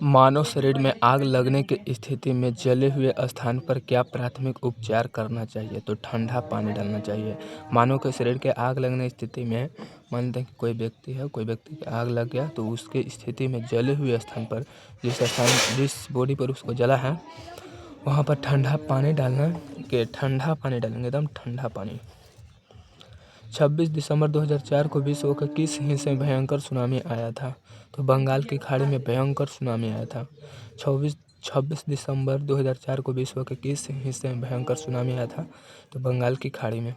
मानव शरीर में आग लगने की स्थिति में जले हुए स्थान पर क्या प्राथमिक उपचार करना चाहिए? तो ठंडा पानी डालना चाहिए। मानव के शरीर के आग लगने की स्थिति में मान लेते हैं कि कोई व्यक्ति की आग लग गया, तो उसके स्थिति में जले हुए स्थान पर जिस बॉडी पर उसको जला है वहाँ पर ठंडा पानी डालेंगे, एकदम ठंडा पानी। 26 दिसंबर 2004 को विश्व के किस हिस्से में भयंकर सुनामी आया था? तो बंगाल की खाड़ी में भयंकर सुनामी आया था। 26 दिसंबर 2004 को विश्व के किस हिस्से में भयंकर सुनामी आया था? तो बंगाल की खाड़ी में।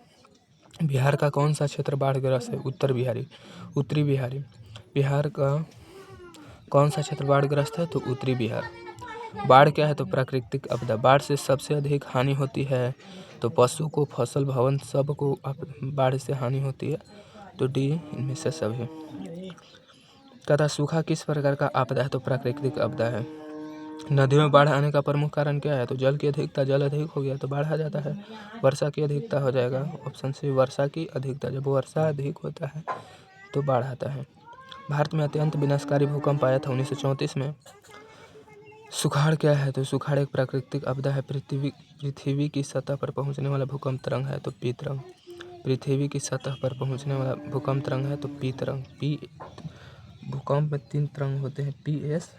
बिहार का कौन सा क्षेत्र बाढ़ग्रस्त है? उत्तरी बिहारी। बिहार का कौन सा क्षेत्र बाढ़ग्रस्त है? तो उत्तरी बिहार। बाढ़ क्या है? तो प्राकृतिक आपदा। बाढ़ से सबसे अधिक हानि होती है तो पशु को, फसल, भवन सबको बाढ़ से हानि होती है। तो डी इनमें से सभी। तथा सूखा किस प्रकार का आपदा है? तो प्राकृतिक आपदा है। नदियों में बाढ़ आने का प्रमुख कारण क्या है? तो जल की अधिकता। जल अधिक हो गया तो बाढ़ आ जाता है। वर्षा की अधिकता हो जाएगा ऑप्शन सी, वर्षा की अधिकता। जब वर्षा अधिक होता है तो बाढ़ आता है। भारत में अत्यंत विनाशकारी भूकंप आया था 1934 में। सुखाड़ क्या है? तो सुखाड़ एक प्राकृतिक आपदा है। पृथ्वी की सतह पर पहुंचने वाला भूकंप तरंग है तो पी तरंग। पृथ्वी की सतह पर पहुंचने वाला भूकंप तरंग है तो पी तरंग। भूकंप में 3 तरंग होते हैं, पी, एस,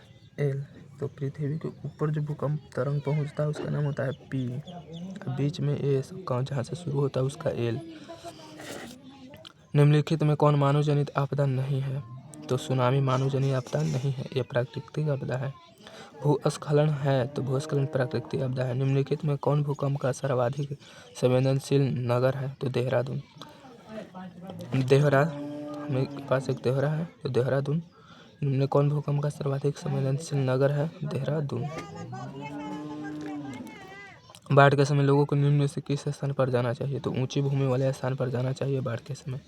एल। तो पृथ्वी के ऊपर जो भूकंप तरंग पहुंचता है उसका नाम होता है पी। बीच में एस, जहाँ से शुरू होता है उसका एल। निम्नलिखित में कौन मानव जनित आपदा नहीं है? तो सुनामी मानव जनित आपदा नहीं है, यह प्राकृतिक आपदा है। भूस्खलन है तो भूस्खलन प्राकृतिक आपदा है। निम्नलिखित में कौन भूकंप का सर्वाधिक संवेदनशील नगर है? तो देहरादून। मेरे पास एक देहरा है तो देहरादून। निम्न कौन भूकंप का सर्वाधिक संवेदनशील नगर है? देहरादून। बाढ़ के समय लोगों को निम्न में से किस स्थान पर जाना चाहिए? तो ऊंची भूमि वाले स्थान पर जाना चाहिए बाढ़ के समय।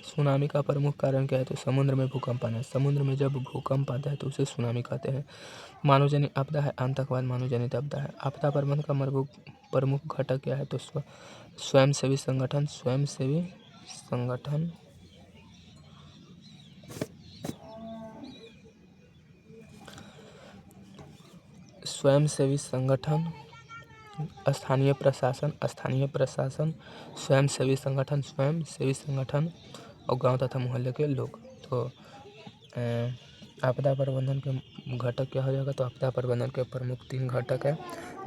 सुनामी का प्रमुख कारण क्या है? तो समुद्र में भूकंप आना। समुद्र में जब भूकंप आता है तो उसे सुनामी कहते हैं। मानव जनित आपदा है, आतंकवाद मानव जनित आपदा है। आपदा प्रबंधन का प्रमुख घटक क्या है? तो स्वयंसेवी संगठन। स्वयंसेवी संगठन, स्थानीय प्रशासन, स्वयंसेवी संगठन और गांव तथा मोहल्ले के लोग। तो आपदा प्रबंधन के घटक क्या हो जाएगा? तो आपदा प्रबंधन के प्रमुख 3 घटक है।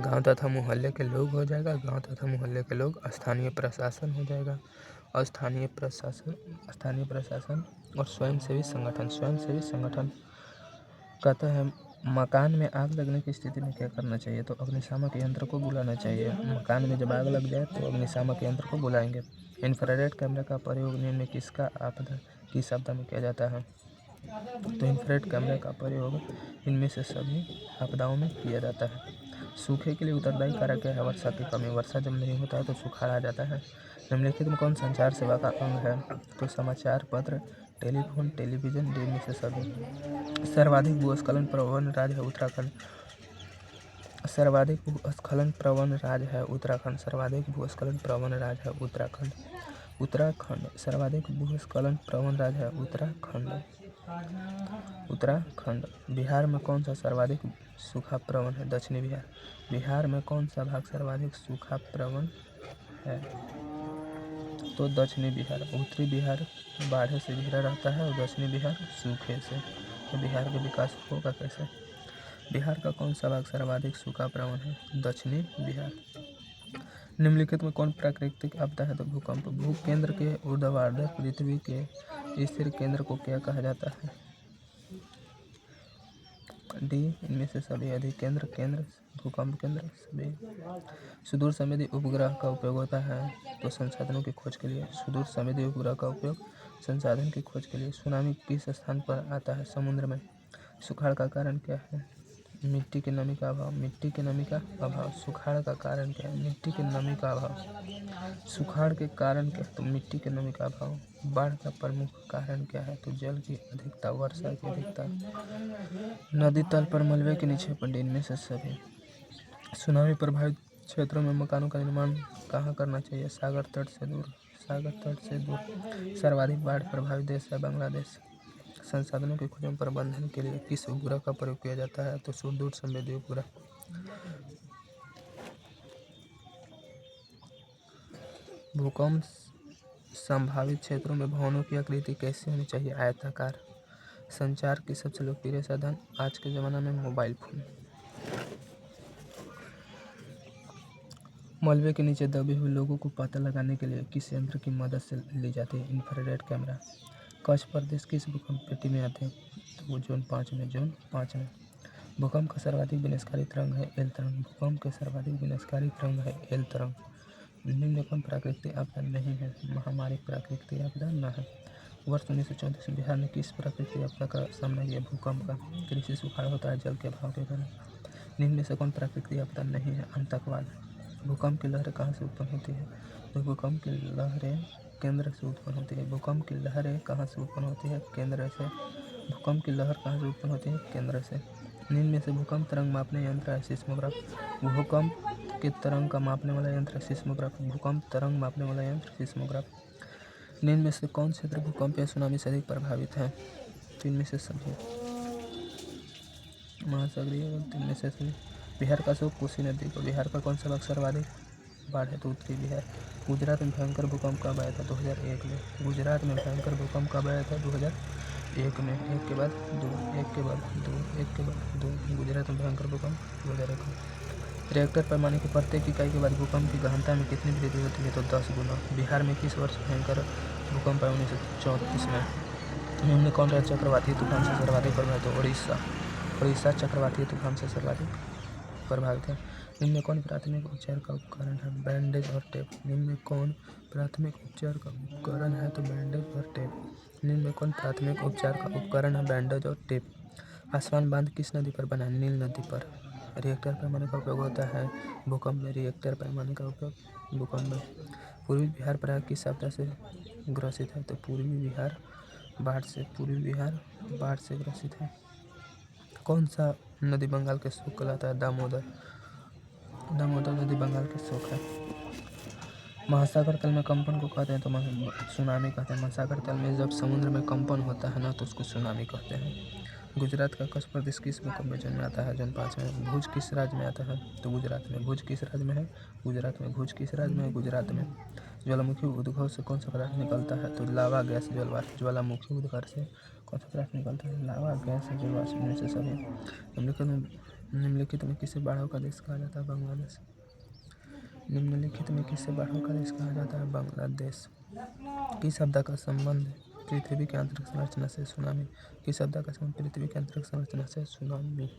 गांव तथा मोहल्ले के लोग हो जाएगा, गांव तथा मोहल्ले के लोग। स्थानीय प्रशासन हो जाएगा, और स्थानीय प्रशासन और स्वयंसेवी संगठन। कहता है मकान में आग लगने की स्थिति में क्या करना चाहिए? तो अग्निशामक यंत्र को बुलाना चाहिए। मकान में जब आग लग जाए तो अग्निशामक यंत्र को बुलाएंगे। इंफ्रारेड कैमरे का प्रयोग निम्न में किस आपदा में किया जाता है? तो इंफ्रारेड कैमरे का प्रयोग इनमें से सभी आपदाओं में किया जाता है। सूखे के लिए उत्तरदायी कारक क्या है? वर्षा की कमी। वर्षा जब नहीं होता है तो सुखाड़ आ जाता है। निम्नलिखित में कौन संचार सेवा का अंग है? तो समाचार पत्र, टेलीफोन, टेलीविजन, में से सभी। सर्वाधिक भूस्खलन प्रवण राज्य है उत्तराखंड। सर्वाधिक भूस्खलन प्रवण राज्य है उत्तराखंड। सर्वाधिक भूस्खलन प्रवण राज्य है उत्तराखंड। सर्वाधिक भूस्खलन प्रवण राज्य है उत्तराखंड। बिहार में कौन सा सर्वाधिक सूखा प्रवण है? दक्षिणी बिहार। बिहार में कौन सा भाग सर्वाधिक सूखा प्रवण है? तो दक्षिणी बिहार। उत्तरी बिहार बाढ़ से घिरा रहता है और दक्षिणी बिहार सूखे से। तो बिहार का विकास होगा कैसे? बिहार का कौन सा भाग सर्वाधिक सूखा प्रवण है? दक्षिणी बिहार। निम्नलिखित में कौन प्राकृतिक आपदा है? तो भूकंप। भूकेंद्र के ऊर्ध्वाधर पृथ्वी के स्थिर केंद्र को क्या कहा जाता है? डी इनमें से सभी। अधिक केंद्र, भूकंप केंद्र सभी। सुदूर संवेदी उपग्रह का उपयोग होता है तो संसाधनों की खोज के लिए। सुदूर संवेदी उपग्रह का उपयोग संसाधन की खोज के लिए। सुनामी किस स्थान पर आता है? समुद्र में। सुखाड़ का कारण क्या है? मिट्टी की नमी का अभाव। सुखाड़ का कारण क्या है? मिट्टी की नमी का अभाव। सुखाड़ के कारण क्या है? तो मिट्टी की नमी का अभाव। बाढ़ का प्रमुख कारण क्या है? तो जल की अधिकता, वर्षा की अधिकता। नदी तल पर मलबे के निक्षेपण, इनमें से सभी। सुनामी प्रभावित क्षेत्रों में मकानों का निर्माण कहाँ करना चाहिए? सागर तट से दूर। सागर तट से दूर सर्वाधिक बाढ़ प्रभावित देश है बांग्लादेश। संसाधनों के खोज एवं प्रबंधन के लिए किस उपग्रह का प्रयोग किया जाता है? तो सुदूर संवेदी उपग्रह। भूकंप संभावित क्षेत्रों में भवनों की आकृति कैसी होनी चाहिए? आयताकार। संचार की सबसे लोकप्रिय साधन आज के ज़माना में मोबाइल फोन। मलबे के नीचे दबे हुए लोगों को पता लगाने के लिए किस यंत्र की मदद से ली जाती है? Infrared camera. कच्छ प्रदेश किस भूकंप पेटी में आते हैं? तो वो जोन 5 में। भूकंप का सर्वाधिक विनाशकारी तरंग है एल तरंग। भूकंप के सर्वाधिक विनाशकारी तरंग है एल तरंग। निम्न में कौन प्राकृतिक आपदा नहीं है? महामारी प्राकृतिक आपदा न है। वर्ष 1934 में बिहार ने किस प्राकृतिक आपदा का सामना किया? भूकंप का। कृषि सुखाड़ होता है जल के अभाव के कारण। निम्न में से कौन प्राकृतिक आपदा नहीं है? आतंकवाद। भूकंप की लहरें कहाँ से उत्पन्न होती है? तो भूकंप की लहरें केंद्र से उत्पन्न होती है। भूकंप की लहरें कहाँ से उत्पन्न होती है? केंद्र से। भूकंप की लहर कहाँ से उत्पन्न होती है? केंद्र से। निम्न में से भूकंप तरंग मापने यंत्र है सिस्मोग्राफ। भूकंप के तरंग का मापने वाला यंत्र सिस्मोग्राफ। भूकंप तरंग मापने वाला यंत्र सिस्मोग्राफ। निम्न में से कौन क्षेत्र भूकंप या सुनामी से अधिक प्रभावित है? तो इनमें से सभी महासागरीय और तीन में से सभी। बिहार का स्वरूप कोसी नदी को। बिहार का कौन सा भाग सर्वाधिक बाढ़ है? तो उत्तरी बिहार। गुजरात में भयंकर भूकंप कब आया था? 2001 में। गुजरात में भयंकर भूकंप कब आया था? 2001 में। एक के बाद दो, एक के बाद दो, एक के बाद दो। गुजरात में भयंकर भूकंप 2001 में। रिएक्टर पैमाने की प्रत्येक इकाई के बाद भूकंप की गहनता में कितनी वृद्धि होती है? तो 10 गुना। बिहार में किस वर्ष भयंकर भूकंप आया? 1934 में। निम्न कौन राज्य चक्रवाती तूफान से सर्वाधिक प्रभावित है? उड़ीसा। उड़ीसा चक्रवाती तूफान से सर्वाधिक प्रभावित है। निम्न में कौन प्राथमिक उपचार का उपकरण है? बैंडेज और टेप। निम्न में कौन प्राथमिक उपचार का उपकरण है? तो बैंडेज और टेप। निम्न में कौन प्राथमिक उपचार का उपकरण है? बैंडेज और टेप। आसवान बांध किस नदी पर बना है? नील नदी पर। रिएक्टर पैमाने का उपयोग होता है भूकंप में। रिएक्टर पैमाने का उपयोग भूकंप में। पूर्वी बिहार प्राय किस आपदा से ग्रसित है? तो पूर्वी बिहार बाढ़ से ग्रसित है। कौन सा नदी बंगाल के शोक कहलाता है? दामोदर नदी बंगाल के शोक है। महासागर तल में कंपन को कहते हैं तो सुनामी कहते हैं। महासागर तल में जब समुद्र में कंपन होता है ना तो उसको सुनामी कहते हैं। गुजरात का कच्छ प्रदेश किस भूकंप जोन में आता है? जोन 5 में। भुज किस राज्य में आता है? तो गुजरात में। भुज किस राज्य में है? गुजरात में। भुज किस राज्य में है? गुजरात में। ज्वालामुखी उद्गम से कौन सा पदार्थ निकलता है? तो लावा गैस जलवाष्प। ज्वालामुखी उद्गम से कौन सा पदार्थ निकलता है? लावा गैस जलवाष्प में से सभी। निम्नलिखित में किसे बाढ़ों का देश कहा जाता है? बांग्लादेश। निम्नलिखित में किसे बाढ़ों का देश कहा जाता है? बांग्लादेश। किस आपदा का संबंध पृथ्वी के आंतरिक संरचना से? सुनामी। किस आपदा का संबंध पृथ्वी के आंतरिक संरचना से? सुनामी।